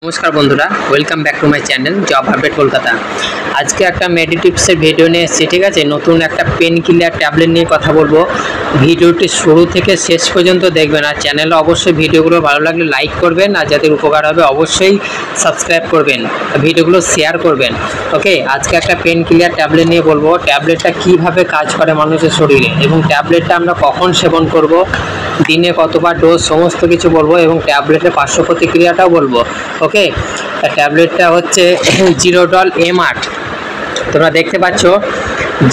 नमस्कार बंधुरा welcome back to my channel job update Kolkata. आज के एक मेडिटिप्सर भिडियो निये एसेछि ठीक आछे। नतून एक पेन किलार टैबलेट निये कथा बोलबो। भिडियोटी शुरू थेके शेष पर्यन्त देखबेन और चैनेले अवश्यई भिडियोगुलो भालो लागले लाइक करबेन और जादेर उपकार होबे अवश्यई सबस्क्राइब करबेन, भिडियोगुलो शेयर करबेन। ओके, आज के एक पेन किलार टैबलेट निये बोलबो। टैबलेटटा किभाबे काज करे मानुषेर शरीरे एबं टैबलेटटा आमरा कखन सेवन करब, दिने कतबार डोज समस्त किछु बोलबो एबं टैबलेटेर पार्श्व प्रतिक्रियाटाও बोलबो। ओके, टैबलेटटा होच्छे जिरोडल एमआर। তোমরা দেখতে পাচ্ছ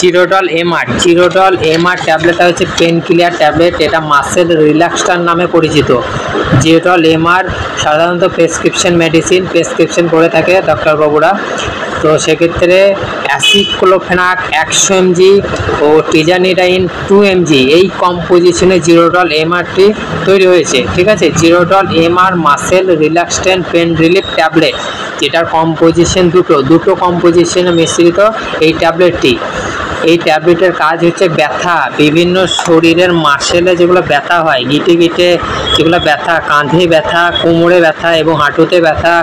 জিরোডল এমআর ট্যাবলেটটা হচ্ছে পেন কিলার ট্যাবলেট। এটা মাসেল রিল্যাক্সার নামে পরিচিত। জিরোডল এমআর সাধারণত প্রেসক্রিপশন মেডিসিন প্রেসক্রিপশন করে থাকে ডক্টর বাবুরা। তো সেক্ষেত্রে অ্যাসিক্লোফেনাক 100 mg ও টিজানিডাইন 2 mg এই কম্পোজিশনে জিরোডল এমআরটি তৈরি হয়েছে। ঠিক আছে, জিরোডল MR muscle relaxant pain relief tablet, যেটার কম্পোজিশন দুটো কম্পোজিশনে মিশ্রিত এই ট্যাবলেটটি। এই ট্যাবলেটের কাজ হচ্ছে ব্যথা, বিভিন্ন শরীরের মাসেলে যেগুলো ব্যথা হয়, গিটে গিটে যেগুলো ব্যথা, কাঁধে ব্যথা, কোমরে ব্যথা এবং হাঁটুতে ব্যথা,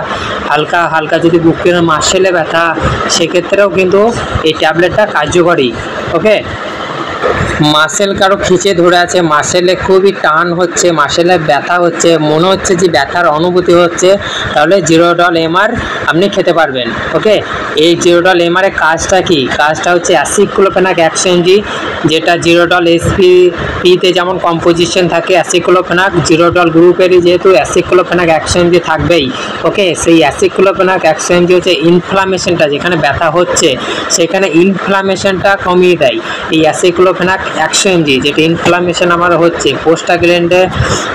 হালকা হালকা যদি বুকের মাসেলে ব্যথা, সেক্ষেত্রেও কিন্তু এই ট্যাবলেটটা কার্যকরী। ওকে, মাসেল কারো খিচে ধরে আছে, মাসেলে খুবই টান হচ্ছে, মাসেলে ব্যথা হচ্ছে, মনে হচ্ছে যে ব্যথার অনুভূতি হচ্ছে, তাহলে জিরোডল এমআর আপনি খেতে পারবেন। ওকে, এই জিরোডল এমআর এর কাজটা কি? কাজটা হচ্ছে অ্যাসিক্লোফেনাক 100 mg, যেটা জিরোডল এসপিতে যেমন কম্পোজিশন থাকে অ্যাসিক্লোফেনাক, জিরোডল গ্রুপেরই যেহেতু অ্যাসিক্লোফেনাক 100 mg থাকবেই। ওকে, সেই অ্যাসিক্লোফেনাক 100 mg হচ্ছে ইনফ্লামেশনটা, যেখানে ব্যথা হচ্ছে সেখানে ইনফ্লামেশনটা কমিয়ে দেয়। এই অ্যাসিক্লোফেনাক 100 mg যেটা ইনফ্লামেশন আমার হচ্ছে পোস্টাগ্ল্যান্ডে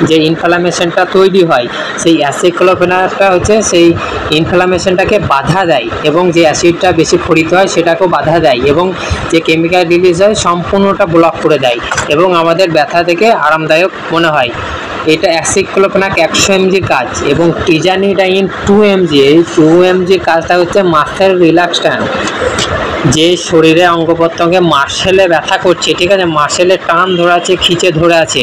যে ইনফ্লামেশনটা তৈরি হয়, সেই অ্যাসিক্লোফেনাকটা হচ্ছে সেই ইনফ্লামেশনটাকে বাধা দেয় এবং যে অ্যাসিডটা বেশি ক্ষরিত হয় সেটাকেও বাধা দেয় এবং যে কেমিক্যাল রিলিজ হয় সম্পূর্ণটা ব্লক করে দেয় এবং আমাদের ব্যথা থেকে আরামদায়ক মনে হয়। এটা অ্যাসিক্লোফেনাক 100 mg কাজ এবং টিজানিডাইন 2 mg, এই 2 mg কাজটা হচ্ছে মাসেল রিল্যাক্সেন্ট। যে শরীরে অঙ্গ প্রত্যঙ্গে মাসেলে ব্যথা করছে, ঠিক আছে, মাসেলে টান ধরে আছে, খিচে ধরে আছে,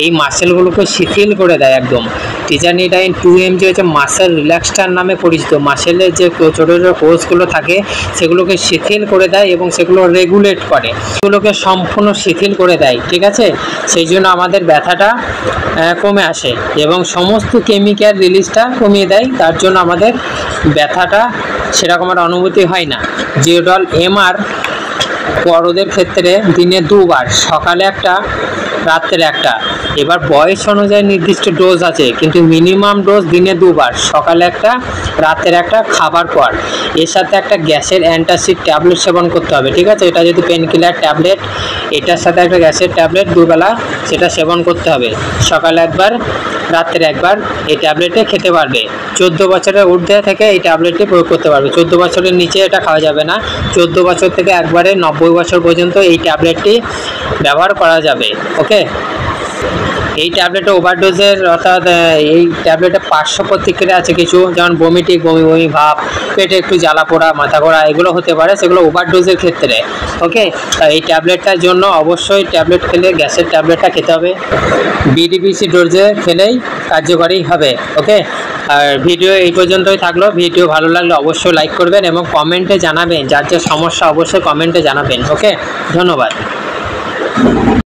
এই মাসেলগুলোকে শিথিল করে দেয় একদম। টিজানিডাইন 2 mg হচ্ছে মাসেল রিল্যাক্সার নামে পরিচিত। মাসেলের যে ছোটো ছোটো কোষগুলো থাকে সেগুলোকে শিথিল করে দেয় এবং সেগুলো রেগুলেট করে, সেগুলোকে সম্পূর্ণ শিথিল করে দেয়। ঠিক আছে, সেই জন্য আমাদের ব্যথাটা কমে আসে এবং সমস্ত কেমিক্যাল রিলিজটা কমিয়ে দেয়, তার জন্য আমাদের ব্যথাটা সেরকম আর অনুভূতি হয় না। জিরোডল এমআর বড়দের ক্ষেত্রে দিনে 2 বার, সকালে একটা, রাত্রে একটা। এবার বয়স অনুযায়ী নির্দিষ্ট ডোজ আছে, কিন্তু মিনিমাম ডোজ দিনে 2 বার, সকালে একটা, রাতের একটা, খাবার পর। এর সাথে একটা গ্যাসের অ্যান্টাসিড ট্যাবলেট সেবন করতে হবে। ঠিক আছে, এটা যদি পেন কিলার ট্যাবলেট, এটার সাথে একটা গ্যাসের ট্যাবলেট দুবেলা সেটা সেবন করতে হবে, সকালে একবার, রাত্রে একবার। এই ট্যাবলেটে খেতে পারবে 14 বছরের ঊর্ধ্বে থেকে এই ট্যাবলেটটি প্রয়োগ করতে পারবে। 14 বছরের নিচে এটা খাওয়া যাবে না। 14 বছর থেকে একবারে 90 বছর পর্যন্ত এই ট্যাবলেটটি ব্যবহার করা যাবে। ওকে, এই ট্যাবলেটে ওভারডোজের অর্থাৎ এই ট্যাবলেটে পার্শ্ব প্রতিক্রিয়া আছে কিছু, যেমন বমি ভাব, পেটে একটু জ্বালা পোড়া, মাথা ঘোরা, এগুলো হতে পারে, সেগুলো ওভারডোজের ক্ষেত্রে। ওকে, এই ট্যাবলেটটার জন্য অবশ্যই ট্যাবলেট খেলে গ্যাসের ট্যাবলেটটা খেতে হবে, বিডিবিসি ডোজে খেলেই কার্যকরী হবে। ওকে, আর ভিডিও এই পর্যন্তই থাকলো। ভিডিও ভালো লাগলে অবশ্যই লাইক করবেন এবং কমেন্টে জানাবেন, যার যে সমস্যা অবশ্যই কমেন্টে জানাবেন। ওকে, ধন্যবাদ।